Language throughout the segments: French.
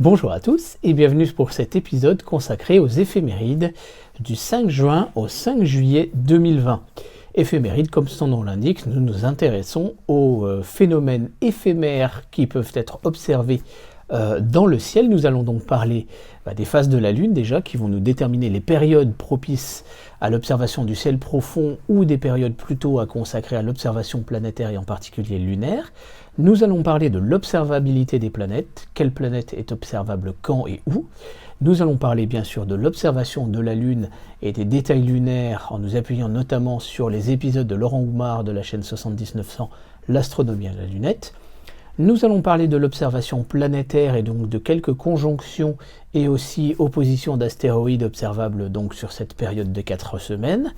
Bonjour à tous et bienvenue pour cet épisode consacré aux éphémérides du 5 juin au 5 juillet 2020. Éphémérides, comme son nom l'indique, nous nous intéressons aux phénomènes éphémères qui peuvent être observés dans le ciel. Nous allons donc parler des phases de la Lune déjà, qui vont nous déterminer les périodes propices à l'observation du ciel profond ou des périodes plutôt à consacrer à l'observation planétaire et en particulier lunaire. Nous allons parler de l'observabilité des planètes, quelle planète est observable quand et où. Nous allons parler bien sûr de l'observation de la Lune et des détails lunaires en nous appuyant notamment sur les épisodes de Laurent Oumar de la chaîne 70900, l'astronomie à la lunette. Nous allons parler de l'observation planétaire et donc de quelques conjonctions et aussi oppositions d'astéroïdes observables donc sur cette période de 4 semaines.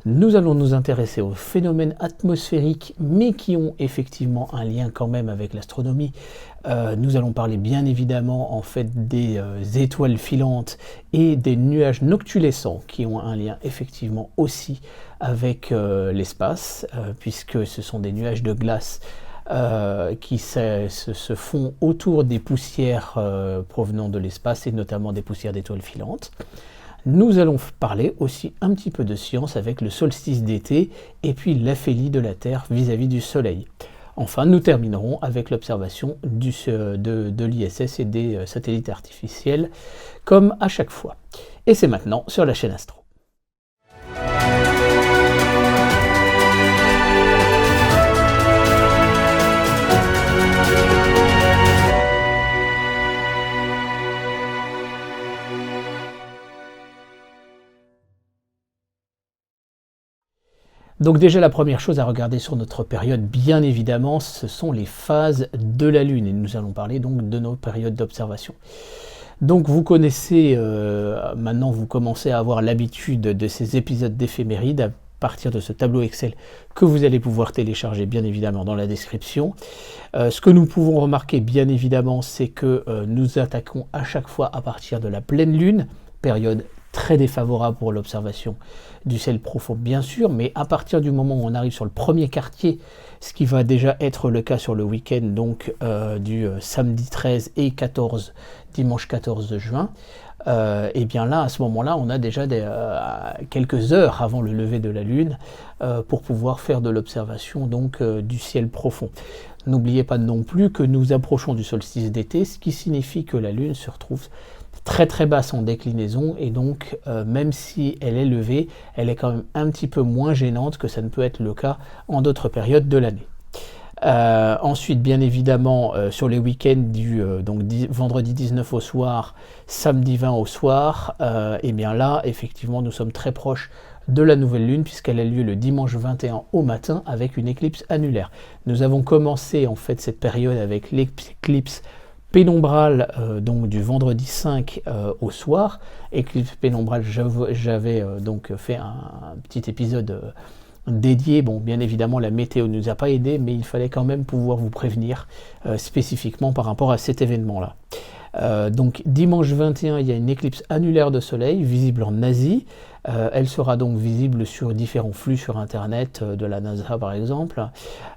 Nous allons nous intéresser aux phénomènes atmosphériques, mais qui ont effectivement un lien quand même avec l'astronomie. Nous allons parler bien évidemment en fait des étoiles filantes et des nuages noctulescents qui ont un lien effectivement aussi avec l'espace, puisque ce sont des nuages de glace qui se font autour des poussières provenant de l'espace et notamment des poussières d'étoiles filantes. Nous allons parler aussi un petit peu de science avec le solstice d'été et puis l'aphélie de la Terre vis-à-vis du Soleil. Enfin, nous terminerons avec l'observation de l'ISS et des satellites artificiels, comme à chaque fois. Et c'est maintenant sur la chaîne Astro. Donc déjà la première chose à regarder sur notre période, bien évidemment, ce sont les phases de la Lune. Et nous allons parler donc de nos périodes d'observation. Donc vous connaissez, maintenant vous commencez à avoir l'habitude de ces épisodes d'éphémérides à partir de ce tableau Excel que vous allez pouvoir télécharger bien évidemment dans la description. Ce que nous pouvons remarquer bien évidemment, c'est que nous attaquons à chaque fois à partir de la pleine Lune, période très défavorable pour l'observation du ciel profond bien sûr, mais à partir du moment où on arrive sur le premier quartier, ce qui va déjà être le cas sur le week-end donc du samedi 13 et 14, dimanche 14 juin, et bien là à ce moment-là on a déjà quelques heures avant le lever de la Lune pour pouvoir faire de l'observation donc du ciel profond. N'oubliez pas non plus que nous approchons du solstice d'été, ce qui signifie que la Lune se retrouve très très basse en déclinaison et donc même si elle est levée, elle est quand même un petit peu moins gênante que ça ne peut être le cas en d'autres périodes de l'année. Ensuite, bien évidemment, sur les week-ends du vendredi 19 au soir, samedi 20 au soir, et bien là, effectivement, nous sommes très proches de la nouvelle lune puisqu'elle a lieu le dimanche 21 au matin avec une éclipse annulaire. Nous avons commencé en fait cette période avec l'éclipse pénombrale donc du vendredi 5 au soir. Éclipse pénombrale, j'avais donc fait un petit épisode dédié. Bon, bien évidemment, la météo ne nous a pas aidé, mais il fallait quand même pouvoir vous prévenir spécifiquement par rapport à cet événement-là. Donc dimanche 21, il y a une éclipse annulaire de soleil visible en Asie. Elle sera donc visible sur différents flux sur internet de la NASA par exemple.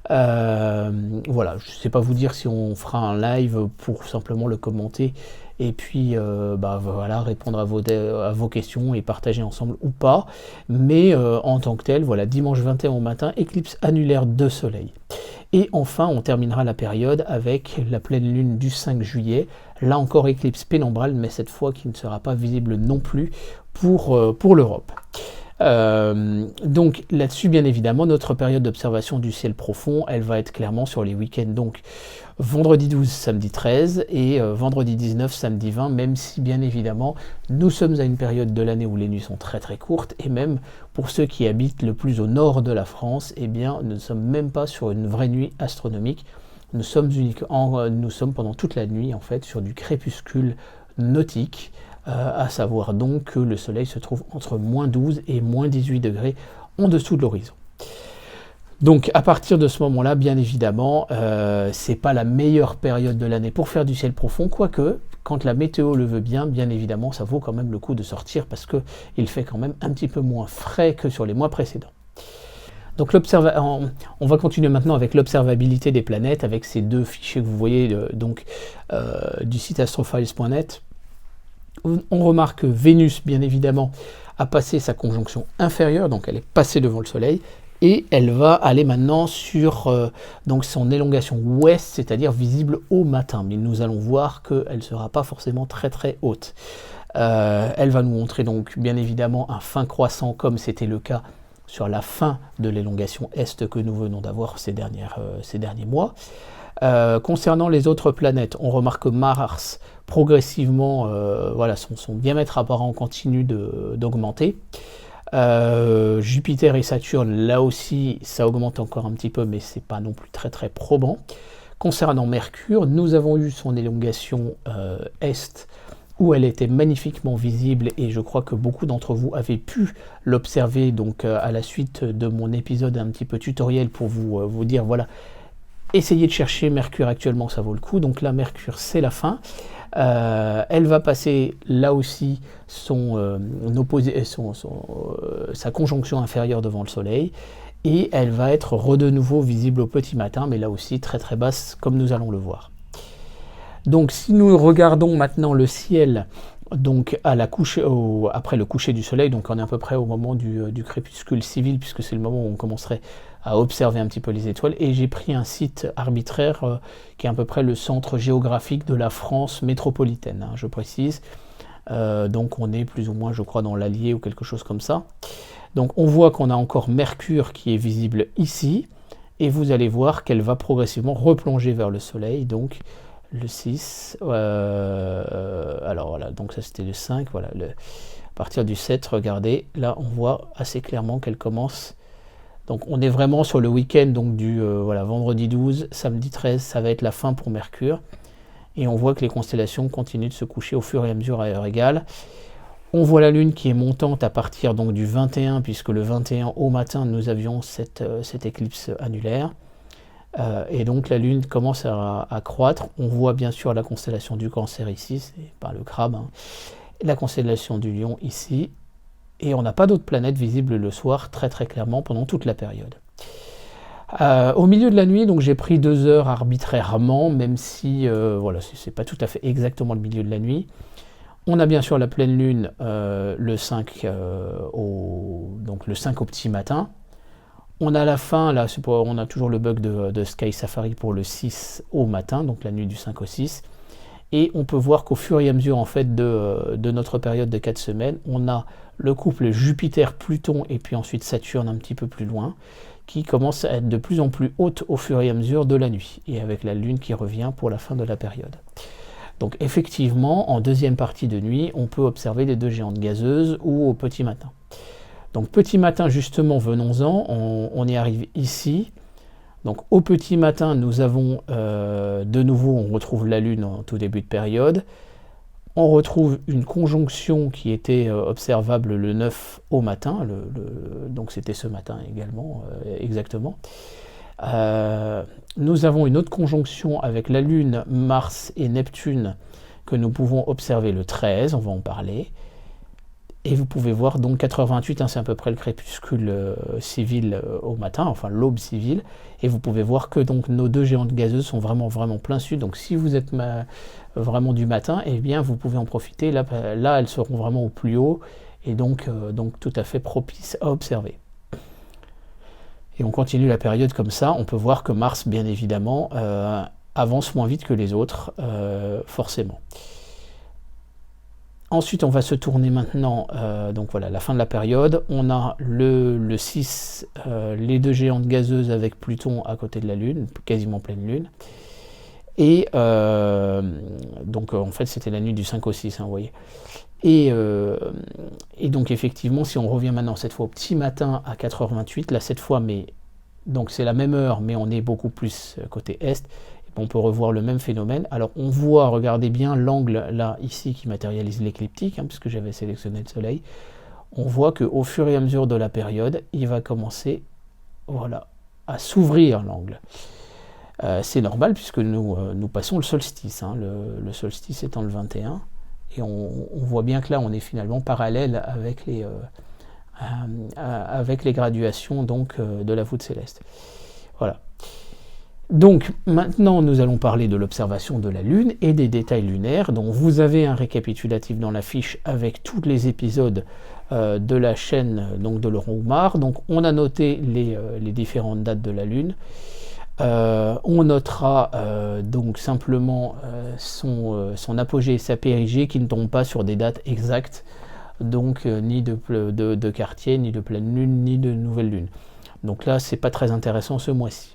Voilà, je ne sais pas vous dire si on fera un live pour simplement le commenter et puis voilà, répondre à vos questions et partager ensemble ou pas. Mais en tant que tel, voilà, dimanche 21 au matin, éclipse annulaire de soleil. Et enfin, on terminera la période avec la pleine lune du 5 juillet. Là encore, éclipse pénombrale, mais cette fois qui ne sera pas visible non plus pour l'Europe. Donc là-dessus, bien évidemment, notre période d'observation du ciel profond, elle va être clairement sur les week-ends. Donc vendredi 12, samedi 13 et vendredi 19, samedi 20, même si bien évidemment, nous sommes à une période de l'année où les nuits sont très très courtes et même pour ceux qui habitent le plus au nord de la France, eh bien, nous ne sommes même pas sur une vraie nuit astronomique. Nous sommes pendant toute la nuit en fait sur du crépuscule nautique, à savoir donc que le soleil se trouve entre moins 12 et moins 18 degrés en dessous de l'horizon. Donc à partir de ce moment-là, bien évidemment, c'est pas la meilleure période de l'année pour faire du ciel profond, quoique quand la météo le veut bien évidemment, ça vaut quand même le coup de sortir parce qu'il fait quand même un petit peu moins frais que sur les mois précédents. Donc on va continuer maintenant avec l'observabilité des planètes, avec ces deux fichiers que vous voyez du site astrophiles.net. On remarque que Vénus, bien évidemment, a passé sa conjonction inférieure, donc elle est passée devant le Soleil, et elle va aller maintenant sur donc son élongation ouest, c'est-à-dire visible au matin. Mais nous allons voir qu'elle ne sera pas forcément très très haute. Elle va nous montrer donc bien évidemment un fin croissant, comme c'était le cas sur la fin de l'élongation est que nous venons d'avoir ces derniers mois. Concernant les autres planètes, on remarque que Mars, progressivement, son diamètre apparent continue d'augmenter. Jupiter et Saturne, là aussi, ça augmente encore un petit peu, mais c'est pas non plus très très probant. Concernant Mercure, nous avons eu son élongation est, où elle était magnifiquement visible, et je crois que beaucoup d'entre vous avaient pu l'observer donc à la suite de mon épisode un petit peu tutoriel pour vous dire, voilà, essayez de chercher Mercure actuellement, ça vaut le coup. Donc là, Mercure, c'est la fin. Elle va passer là aussi sa conjonction inférieure devant le Soleil, et elle va être de nouveau visible au petit matin, mais là aussi très très basse, comme nous allons le voir. Donc si nous regardons maintenant le ciel, donc après le coucher du Soleil, donc on est à peu près au moment du crépuscule civil, puisque c'est le moment où on commencerait à observer un petit peu les étoiles, et j'ai pris un site arbitraire qui est à peu près le centre géographique de la France métropolitaine, hein, je précise. Donc on est plus ou moins, je crois, dans l'Allier ou quelque chose comme ça. Donc on voit qu'on a encore Mercure qui est visible ici, et vous allez voir qu'elle va progressivement replonger vers le Soleil, donc le 6, alors voilà, donc ça c'était le 5, voilà, à partir du 7, regardez, là on voit assez clairement qu'elle commence. Donc on est vraiment sur le week-end, donc du vendredi 12, samedi 13, ça va être la fin pour Mercure. Et on voit que les constellations continuent de se coucher au fur et à mesure à heure égale. On voit la Lune qui est montante à partir donc du 21, puisque le 21 au matin, nous avions cette éclipse annulaire. Et donc la Lune commence à croître. On voit bien sûr la constellation du Cancer ici, c'est pas le crabe, hein. La constellation du Lion ici. Et on n'a pas d'autres planètes visibles le soir très très clairement pendant toute la période. Au milieu de la nuit, donc j'ai pris 2 heures arbitrairement, même si c'est pas tout à fait exactement le milieu de la nuit. On a bien sûr la pleine lune le 5 le 5 au petit matin. On a la fin, là on a toujours le bug de Sky Safari pour le 6 au matin, donc la nuit du 5 au 6. Et on peut voir qu'au fur et à mesure en fait de notre période de 4 semaines, on a le couple Jupiter-Pluton et puis ensuite Saturne un petit peu plus loin, qui commence à être de plus en plus haute au fur et à mesure de la nuit, et avec la Lune qui revient pour la fin de la période. Donc effectivement, en deuxième partie de nuit, on peut observer les 2 géantes gazeuses ou au petit matin. Donc petit matin justement, venons-en, on y arrive ici. Donc au petit matin, nous avons de nouveau, on retrouve la Lune en tout début de période. On retrouve une conjonction qui était observable le 9 au matin, donc c'était ce matin également, exactement. Nous avons une autre conjonction avec la Lune, Mars et Neptune que nous pouvons observer le 13, on va en parler. Et vous pouvez voir donc 4h28, hein, c'est à peu près le crépuscule civil au matin, enfin l'aube civile. Et vous pouvez voir que donc nos 2 géantes gazeuses sont vraiment vraiment plein sud. Donc si vous êtes vraiment du matin, eh bien vous pouvez en profiter. Là elles seront vraiment au plus haut et donc tout à fait propices à observer. Et on continue la période comme ça. On peut voir que Mars, bien évidemment, avance moins vite que les autres, forcément. Ensuite, on va se tourner maintenant, donc voilà, la fin de la période. On a le 6, les 2 géantes gazeuses avec Pluton à côté de la Lune, quasiment pleine Lune. Et donc, en fait, c'était la nuit du 5 au 6, hein, vous voyez. Et donc, effectivement, si on revient maintenant, cette fois au petit matin à 4h28, là, cette fois, mais donc c'est la même heure, mais on est beaucoup plus côté est. On peut revoir le même phénomène. Alors on voit, regardez bien l'angle là, ici, qui matérialise l'écliptique, hein, puisque j'avais sélectionné le Soleil. On voit qu'au fur et à mesure de la période, il va commencer à s'ouvrir l'angle. C'est normal, puisque nous passons le solstice. Hein, le solstice étant le 21. Et on voit bien que là, on est finalement parallèle avec avec les graduations donc, de la voûte céleste. Voilà. Donc maintenant nous allons parler de l'observation de la Lune et des détails lunaires. Donc vous avez un récapitulatif dans la fiche avec tous les épisodes de la chaîne donc, de Laurent Oumar. Donc on a noté les différentes dates de la Lune. On notera donc simplement son apogée et sa périgée qui ne tombent pas sur des dates exactes, donc ni de quartier, ni de pleine lune, ni de nouvelle lune. Donc là c'est pas très intéressant ce mois-ci.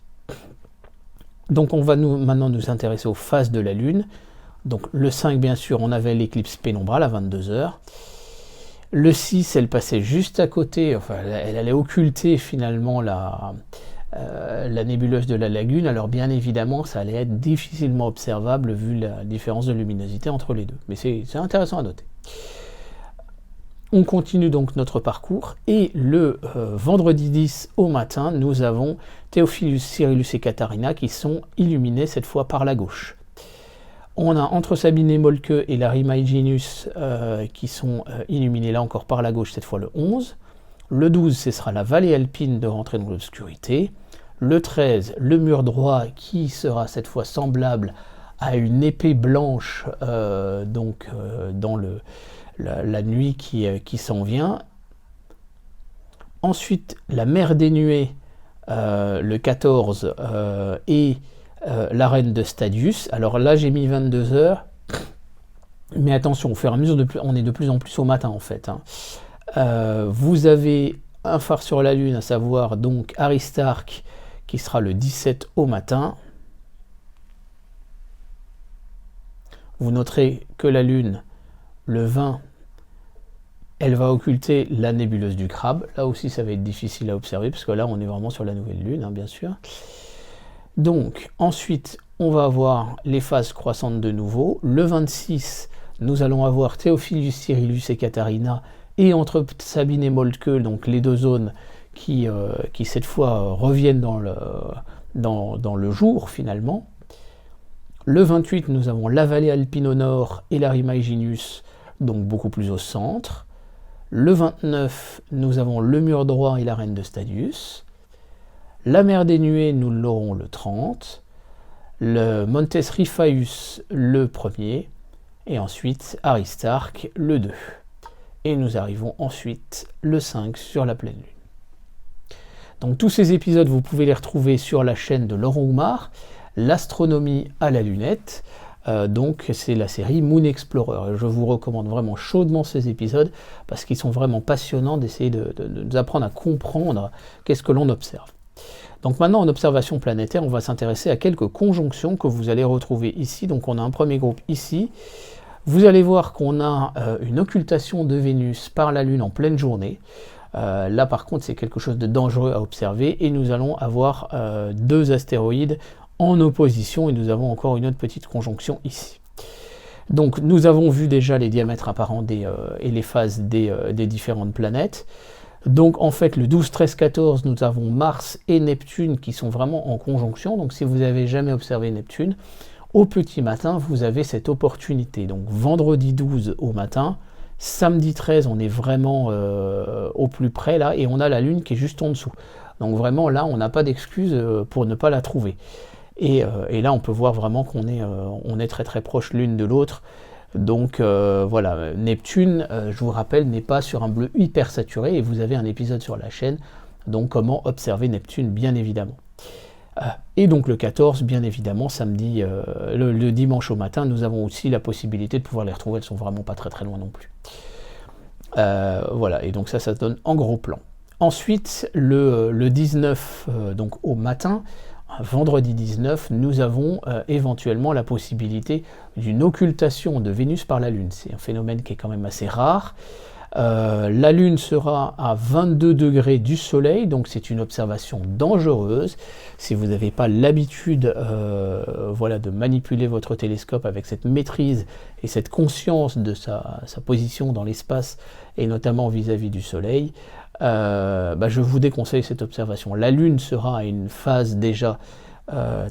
Donc on va maintenant nous intéresser aux phases de la Lune. Donc le 5 bien sûr on avait l'éclipse pénombrale à 22h. Le 6 elle passait juste à côté, enfin elle allait occulter finalement la nébuleuse de la Lagune. Alors bien évidemment ça allait être difficilement observable vu la différence de luminosité entre les deux. Mais c'est intéressant à noter. On continue donc notre parcours et le vendredi 10 au matin, nous avons Théophilus, Cyrillus et Katharina qui sont illuminés cette fois par la gauche. On a entre Sabine et Moltke et Larry Hyginus qui sont illuminés là encore par la gauche cette fois le 11. Le 12, ce sera la vallée alpine de rentrer dans l'obscurité. Le 13, le mur droit qui sera cette fois semblable à une épée blanche dans la nuit qui s'en vient. Ensuite, la mer des nuées, le 14, et l'arène de Stadius. Alors là, j'ai mis 22 heures, mais attention, au fur et à mesure, on est de plus en plus au matin en fait. Vous avez un phare sur la Lune, à savoir donc Aristarque, qui sera le 17 au matin. Vous noterez que la Lune, le 20, elle va occulter la nébuleuse du Crabe. Là aussi, ça va être difficile à observer, parce que là, on est vraiment sur la nouvelle Lune, bien sûr. Donc, ensuite, on va avoir les phases croissantes de nouveau. Le 26, nous allons avoir Théophilus, Cyrillus et Katharina, et entre Sabine et Moltke, donc les deux zones qui cette fois reviennent dans le jour, finalement. Le 28, nous avons la vallée alpine au nord et Larry Hyginus, donc beaucoup plus au centre. Le 29, nous avons le mur droit et l'arène de Stadius. La mer des nuées, nous l'aurons le 30. Le Montes Riphaeus, le 1er. Et ensuite, Aristarque, le 2. Et nous arrivons ensuite, le 5, sur la pleine lune. Donc tous ces épisodes, vous pouvez les retrouver sur la chaîne de Laurent Oumar, l'astronomie à la lunette. Donc c'est la série Moon Explorer. Je vous recommande vraiment chaudement ces épisodes parce qu'ils sont vraiment passionnants d'essayer de nous apprendre à comprendre qu'est-ce que l'on observe. Donc maintenant en observation planétaire, on va s'intéresser à quelques conjonctions que vous allez retrouver ici. Donc on a un premier groupe ici. Vous allez voir qu'on a une occultation de Vénus par la Lune en pleine journée. Là par contre c'est quelque chose de dangereux à observer et nous allons avoir deux astéroïdes en opposition et nous avons encore une autre petite conjonction ici. Donc nous avons vu déjà les diamètres apparents et les phases des différentes planètes. Donc en fait le 12, 13, 14 nous avons Mars et Neptune qui sont vraiment en conjonction. Donc si vous n'avez jamais observé Neptune, au petit matin vous avez cette opportunité. Donc vendredi 12 au matin, samedi 13 on est vraiment au plus près là et on a la Lune qui est juste en dessous. Donc vraiment là on n'a pas d'excuse pour ne pas la trouver. Et là on peut voir vraiment qu'on est très très proche l'une de l'autre. Donc voilà, Neptune, je vous rappelle, n'est pas sur un bleu hyper saturé et vous avez un épisode sur la chaîne, donc comment observer Neptune bien évidemment. Et donc le 14, bien évidemment, samedi, le dimanche au matin, nous avons aussi la possibilité de pouvoir les retrouver, elles sont vraiment pas très très loin non plus. Voilà, et donc ça donne en gros plan. Ensuite, le 19, donc au matin, vendredi 19, nous avons éventuellement la possibilité d'une occultation de Vénus par la Lune. C'est un phénomène qui est quand même assez rare. La Lune sera à 22 degrés du Soleil, donc c'est une observation dangereuse. Si vous n'avez pas l'habitude voilà, de manipuler votre télescope avec cette maîtrise et cette conscience de sa position dans l'espace, et notamment vis-à-vis du Soleil, je vous déconseille cette observation. La Lune sera à une phase déjà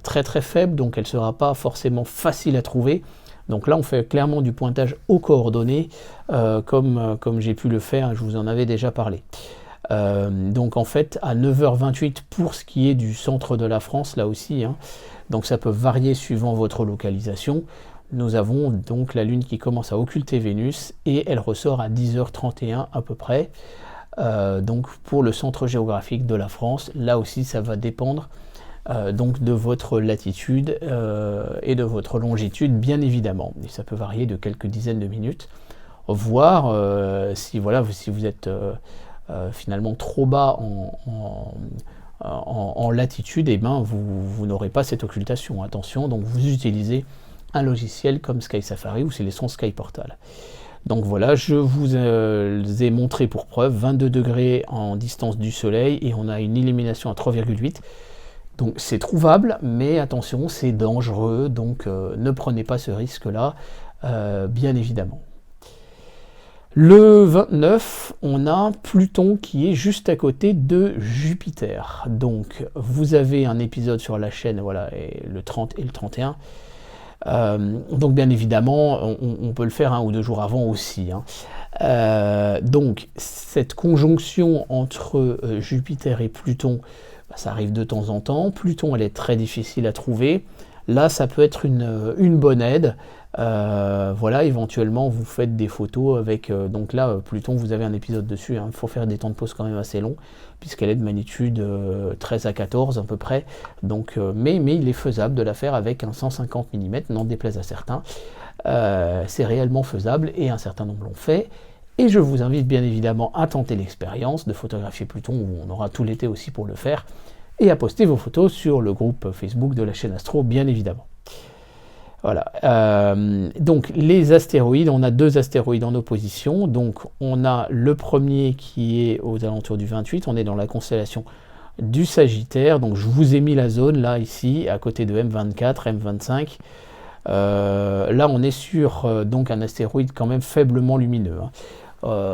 très très faible, donc elle ne sera pas forcément facile à trouver. Donc là on fait clairement du pointage aux coordonnées, comme j'ai pu le faire, je vous en avais déjà parlé. Donc en fait à 9h28 pour ce qui est du centre de la France, là aussi, hein. Donc ça peut varier suivant votre localisation. Nous avons donc la Lune qui commence à occulter Vénus et elle ressort à 10h31 à peu près. Donc pour le centre géographique de la France, là aussi ça va dépendre donc de votre latitude et de votre longitude, bien évidemment. Et ça peut varier de quelques dizaines de minutes, voire si vous êtes finalement trop bas en latitude, et ben vous n'aurez pas cette occultation. Attention, donc vous utilisez un logiciel comme Sky Safari ou c'est les sons Sky Portal. Donc voilà, je vous ai montré pour preuve 22 degrés en distance du soleil et on a une illumination à 3,8. Donc c'est trouvable, mais attention, c'est dangereux, donc ne prenez pas ce risque-là, bien évidemment. Le 29, on a Pluton qui est juste à côté de Jupiter. Donc vous avez un épisode sur la chaîne, voilà, et le 30 et le 31. Donc bien évidemment, on peut le faire 1 ou 2 jours avant aussi, hein. Donc cette conjonction entre Jupiter et Pluton, ça arrive de temps en temps. Pluton, elle est très difficile à trouver. Là, ça peut être une bonne aide. Voilà, éventuellement, vous faites des photos avec... donc là, Pluton, vous avez un épisode dessus. Il faut faire des temps de pause quand même assez longs, puisqu'elle est de magnitude 13 à 14 à peu près. Donc, mais il est faisable de la faire avec un 150 mm, n'en déplaise à certains. C'est réellement faisable et un certain nombre l'ont fait. Et je vous invite bien évidemment à tenter l'expérience de photographier Pluton, où on aura tout l'été aussi pour le faire, et à poster vos photos sur le groupe Facebook de la chaîne Astro, bien évidemment. Voilà. Donc les astéroïdes, on a 2 astéroïdes en opposition. Donc on a le premier qui est aux alentours du 28, on est dans la constellation du Sagittaire. Donc je vous ai mis la zone là, ici, à côté de M24, M25. Là on est sur donc un astéroïde quand même faiblement lumineux, hein.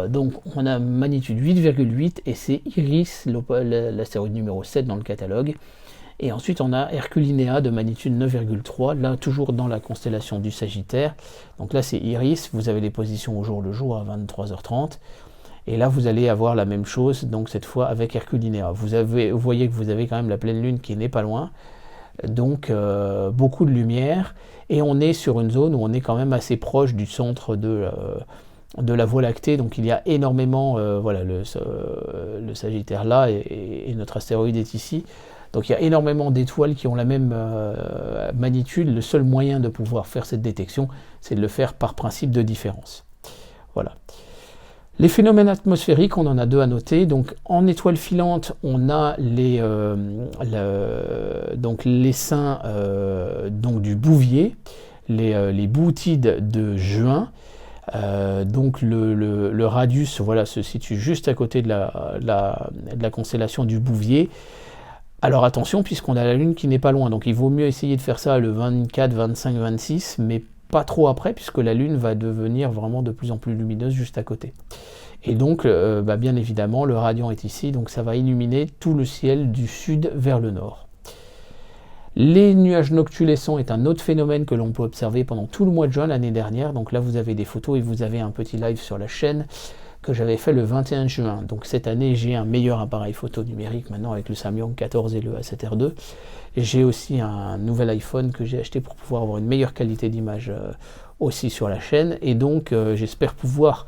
Donc on a magnitude 8,8 et c'est Iris, l'astéroïde numéro 7 dans le catalogue. Et ensuite on a Herculinea de magnitude 9,3, là toujours dans la constellation du Sagittaire. Donc là c'est Iris, vous avez les positions au jour le jour à 23h30. Et là vous allez avoir la même chose, donc cette fois avec Herculinea. Vous voyez que vous avez quand même la pleine lune qui n'est pas loin. Donc beaucoup de lumière. Et on est sur une zone où on est quand même assez proche du centre de la Voie lactée, donc il y a énormément, voilà, le Sagittaire là, et notre astéroïde est ici, donc il y a énormément d'étoiles qui ont la même magnitude. Le seul moyen de pouvoir faire cette détection, c'est de le faire par principe de différence. Voilà. Les phénomènes atmosphériques, on en a 2 à noter. Donc en étoile filante, on a donc l'essaim donc du Bouvier, les bootides de juin. Donc le radius, voilà, se situe juste à côté de la constellation du Bouvier. Alors attention, puisqu'on a la Lune qui n'est pas loin, donc il vaut mieux essayer de faire ça le 24, 25, 26, mais pas trop après, puisque la Lune va devenir vraiment de plus en plus lumineuse juste à côté. Et donc, bien évidemment, le radian est ici, donc ça va illuminer tout le ciel du sud vers le nord. Les nuages noctulescents est un autre phénomène que l'on peut observer pendant tout le mois de juin l'année dernière. Donc là, vous avez des photos et vous avez un petit live sur la chaîne que j'avais fait le 21 juin. Donc cette année, j'ai un meilleur appareil photo numérique maintenant avec le Samyang 14 et le A7R2. J'ai aussi un nouvel iPhone que j'ai acheté pour pouvoir avoir une meilleure qualité d'image aussi sur la chaîne. Et donc, j'espère pouvoir,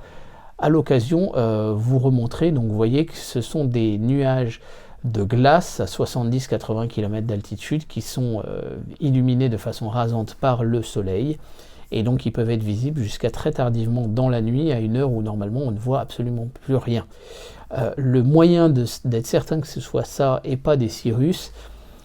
à l'occasion, vous remontrer. Donc vous voyez que ce sont des nuages de glace à 70-80 km d'altitude qui sont illuminés de façon rasante par le soleil. Et donc ils peuvent être visibles jusqu'à très tardivement dans la nuit, à une heure où normalement on ne voit absolument plus rien. Le moyen d'être certain que ce soit ça et pas des cirrus,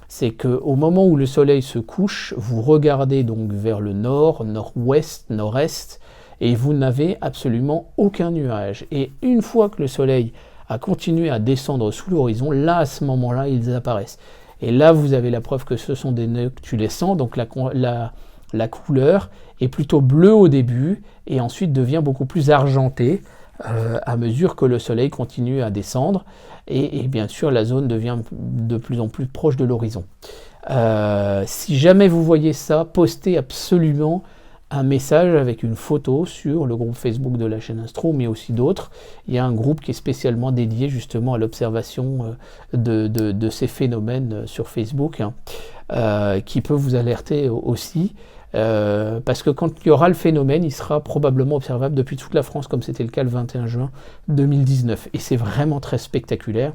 c'est qu'au moment où le soleil se couche, vous regardez donc vers le nord, nord-ouest, nord-est, et vous n'avez absolument aucun nuage. Et une fois que le soleil a continué à descendre sous l'horizon, là à ce moment-là ils apparaissent. Et là vous avez la preuve que ce sont des noctulescents, donc la couleur est plutôt bleue au début et ensuite devient beaucoup plus argentée à mesure que le soleil continue à descendre et bien sûr la zone devient de plus en plus proche de l'horizon. Si jamais vous voyez ça, postez absolument un message avec une photo sur le groupe Facebook de la chaîne Astro, mais aussi d'autres. Il y a un groupe qui est spécialement dédié justement à l'observation de ces phénomènes sur Facebook, hein, qui peut vous alerter aussi. Parce que quand il y aura le phénomène, il sera probablement observable depuis toute la France, comme c'était le cas le 21 juin 2019. Et c'est vraiment très spectaculaire.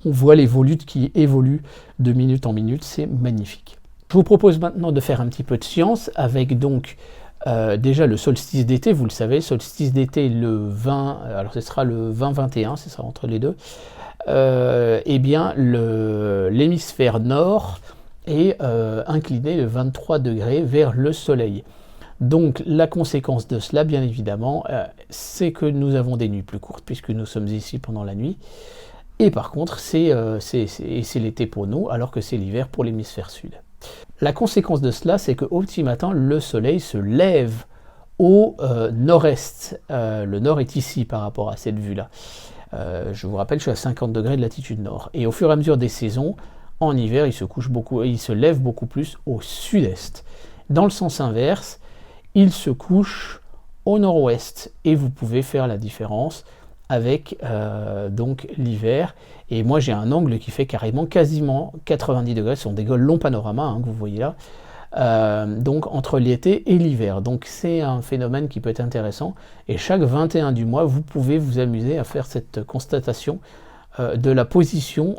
On voit les volutes qui évoluent de minute en minute, c'est magnifique. Je vous propose maintenant de faire un petit peu de science avec donc déjà le solstice d'été, vous le savez, solstice d'été le 20, alors ce sera le 20-21, c'est ça entre les deux. Eh bien l'hémisphère nord est incliné de 23 degrés vers le soleil. Donc la conséquence de cela, bien évidemment, c'est que nous avons des nuits plus courtes puisque nous sommes ici pendant la nuit. Et par contre, c'est l'été pour nous, alors que c'est l'hiver pour l'hémisphère sud. La conséquence de cela, c'est qu'au petit matin, le soleil se lève au nord-est. Le nord est ici par rapport à cette vue-là. Je vous rappelle, je suis à 50 degrés de latitude nord. Et au fur et à mesure des saisons, en hiver, il se lève beaucoup plus au sud-est. Dans le sens inverse, il se couche au nord-ouest. Et vous pouvez faire la différence avec donc l'hiver. Et moi j'ai un angle qui fait quasiment 90 degrés, ce sont des longs panoramas hein, que vous voyez là, donc entre l'été et l'hiver. Donc c'est un phénomène qui peut être intéressant, et chaque 21 du mois, vous pouvez vous amuser à faire cette constatation de la position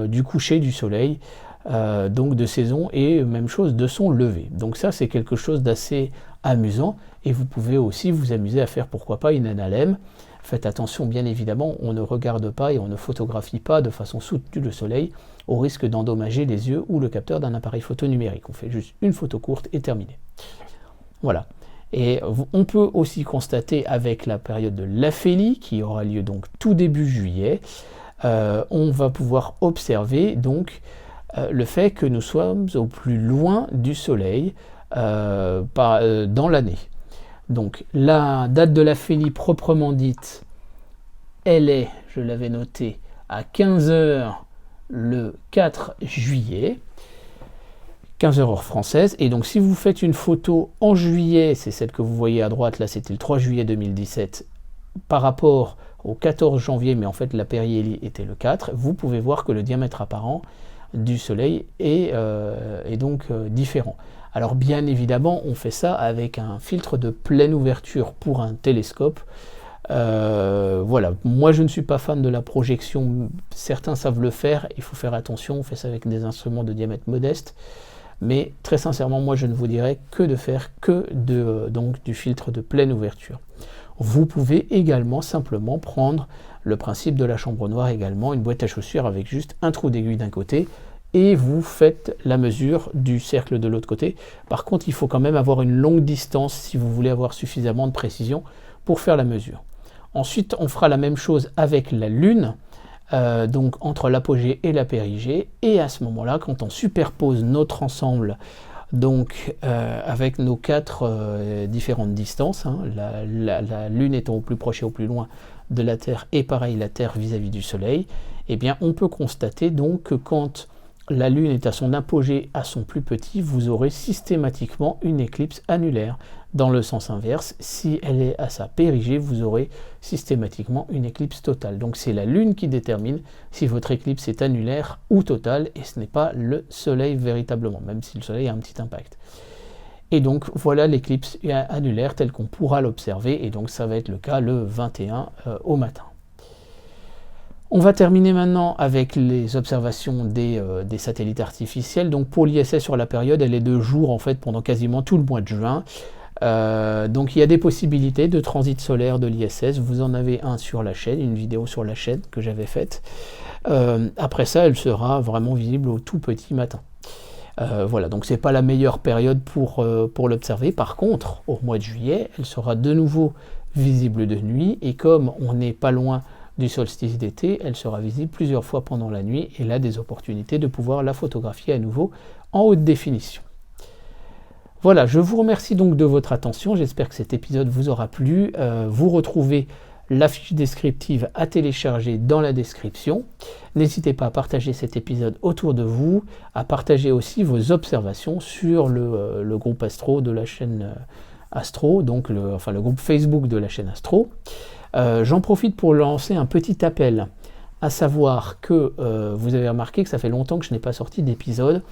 du coucher du soleil, donc de saison, et même chose de son lever. Donc ça c'est quelque chose d'assez amusant, et vous pouvez aussi vous amuser à faire pourquoi pas une NLM. Faites attention, bien évidemment, on ne regarde pas et on ne photographie pas de façon soutenue le soleil au risque d'endommager les yeux ou le capteur d'un appareil photo numérique. On fait juste une photo courte et terminé. Voilà. Et on peut aussi constater avec la période de l'aphélie, qui aura lieu donc tout début juillet, on va pouvoir observer donc le fait que nous sommes au plus loin du soleil dans l'année. Donc la date de l'aphélie proprement dite, elle est, je l'avais noté, à 15h le 4 juillet, 15h heure française. Et donc si vous faites une photo en juillet, c'est celle que vous voyez à droite, là c'était le 3 juillet 2017, par rapport au 14 janvier, mais en fait la périhélie était le 4, vous pouvez voir que le diamètre apparent du soleil est donc différent. Alors bien évidemment, on fait ça avec un filtre de pleine ouverture pour un télescope. Voilà, moi je ne suis pas fan de la projection, certains savent le faire, il faut faire attention, on fait ça avec des instruments de diamètre modeste, mais très sincèrement, moi je ne vous dirais que de faire que donc du filtre de pleine ouverture. Vous pouvez également simplement prendre le principe de la chambre noire également, une boîte à chaussures avec juste un trou d'aiguille d'un côté, et vous faites la mesure du cercle de l'autre côté. Par contre, il faut quand même avoir une longue distance si vous voulez avoir suffisamment de précision pour faire la mesure. Ensuite, on fera la même chose avec la Lune, donc entre l'apogée et la périgée, et à ce moment-là, quand on superpose notre ensemble, donc avec nos quatre différentes distances, hein, la Lune étant au plus proche et au plus loin de la Terre, et pareil la Terre vis-à-vis du Soleil, eh bien on peut constater donc que quand la Lune est à son apogée, à son plus petit, vous aurez systématiquement une éclipse annulaire. Dans le sens inverse, si elle est à sa périgée, vous aurez systématiquement une éclipse totale. Donc c'est la Lune qui détermine si votre éclipse est annulaire ou totale, et ce n'est pas le Soleil véritablement, même si le Soleil a un petit impact. Et donc voilà l'éclipse annulaire telle qu'on pourra l'observer, et donc ça va être le cas le 21 au matin. On va terminer maintenant avec les observations des satellites artificiels. Donc pour l'ISS sur la période, elle est de jour en fait pendant quasiment tout le mois de juin. Donc il y a des possibilités de transit solaire de l'ISS. Vous en avez un sur la chaîne, une vidéo sur la chaîne que j'avais faite. Après ça, elle sera vraiment visible au tout petit matin. Voilà, donc c'est pas la meilleure période pour l'observer. Par contre, au mois de juillet, elle sera de nouveau visible de nuit, et comme on n'est pas loin du solstice d'été, elle sera visible plusieurs fois pendant la nuit, et là des opportunités de pouvoir la photographier à nouveau en haute définition. Voilà, je vous remercie donc de votre attention, j'espère que cet épisode vous aura plu. Vous retrouvez la fiche descriptive à télécharger dans la description. N'hésitez pas à partager cet épisode autour de vous, à partager aussi vos observations sur le groupe Astro de la chaîne Astro, donc le groupe Facebook de la chaîne Astro. J'en profite pour lancer un petit appel, à savoir que vous avez remarqué que ça fait longtemps que je n'ai pas sorti d'épisode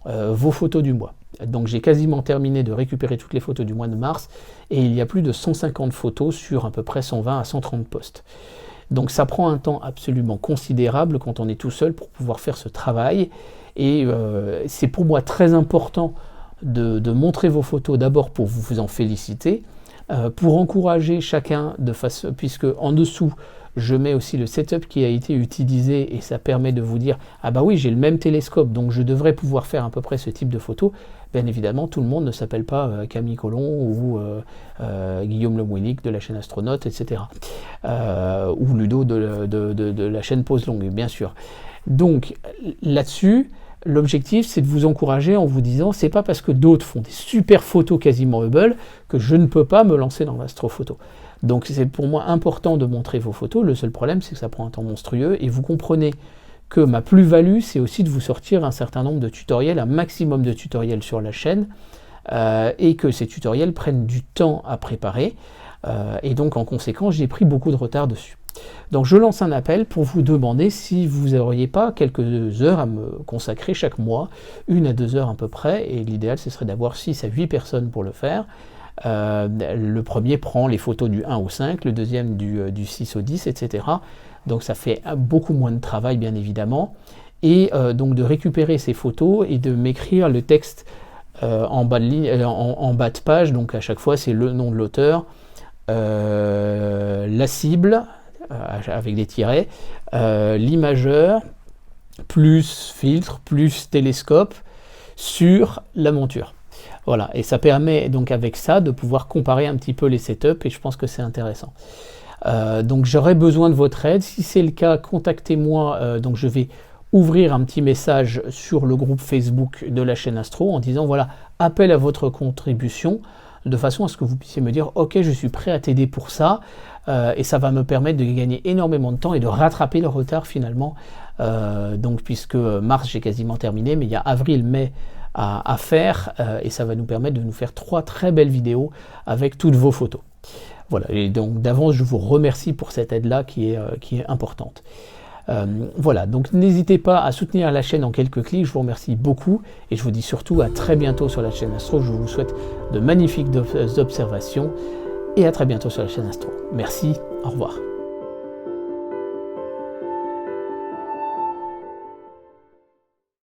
vos photos du mois. Donc j'ai quasiment terminé de récupérer toutes les photos du mois de mars, et il y a plus de 150 photos sur à peu près 120 à 130 posts. Donc ça prend un temps absolument considérable quand on est tout seul pour pouvoir faire ce travail, et c'est pour moi très important de montrer vos photos, d'abord pour vous en féliciter, pour encourager chacun, puisque en dessous je mets aussi le setup qui a été utilisé, et ça permet de vous dire ah bah oui, j'ai le même télescope, donc je devrais pouvoir faire à peu près ce type de photos. Bien évidemment, tout le monde ne s'appelle pas Camille Collomb ou Guillaume Lemouilic de la chaîne Astronaute, etc. Ou Ludo de la chaîne Pause Longue, bien sûr. Donc là-dessus, l'objectif, c'est de vous encourager en vous disant c'est pas parce que d'autres font des super photos quasiment Hubble que je ne peux pas me lancer dans l'astrophoto. Donc c'est pour moi important de montrer vos photos. Le seul problème, c'est que ça prend un temps monstrueux, et vous comprenez que ma plus-value, c'est aussi de vous sortir un certain nombre de tutoriels, un maximum de tutoriels sur la chaîne, et que ces tutoriels prennent du temps à préparer, et donc en conséquence, j'ai pris beaucoup de retard dessus. Donc je lance un appel pour vous demander si vous n'auriez pas quelques heures à me consacrer chaque mois, 1 à 2 heures à peu près, et l'idéal ce serait d'avoir 6 à 8 personnes pour le faire. Le premier prend les photos du 1 au 5, le deuxième du 6 au 10, etc. Donc ça fait beaucoup moins de travail bien évidemment, et donc de récupérer ces photos et de m'écrire le texte en bas de page, donc à chaque fois c'est le nom de l'auteur, la cible, avec des tirets, l'imageur, plus filtre, plus télescope, sur la monture. Voilà, et ça permet donc avec ça de pouvoir comparer un petit peu les setups, et je pense que c'est intéressant. Donc j'aurai besoin de votre aide. Si c'est le cas, contactez-moi. Donc je vais ouvrir un petit message sur le groupe Facebook de la chaîne Astro en disant voilà, appel à votre contribution, de façon à ce que vous puissiez me dire ok, je suis prêt à t'aider pour ça, et ça va me permettre de gagner énormément de temps et de rattraper le retard finalement. Donc puisque mars j'ai quasiment terminé, mais il y a avril, mai à faire, et ça va nous permettre de nous faire 3 très belles vidéos avec toutes vos photos. Voilà, et donc d'avance je vous remercie pour cette aide-là qui est importante. Voilà, donc n'hésitez pas à soutenir la chaîne en quelques clics, je vous remercie beaucoup, et je vous dis surtout à très bientôt sur la chaîne Astro. Je vous souhaite de magnifiques observations, et à très bientôt sur la chaîne Astro. Merci, au revoir.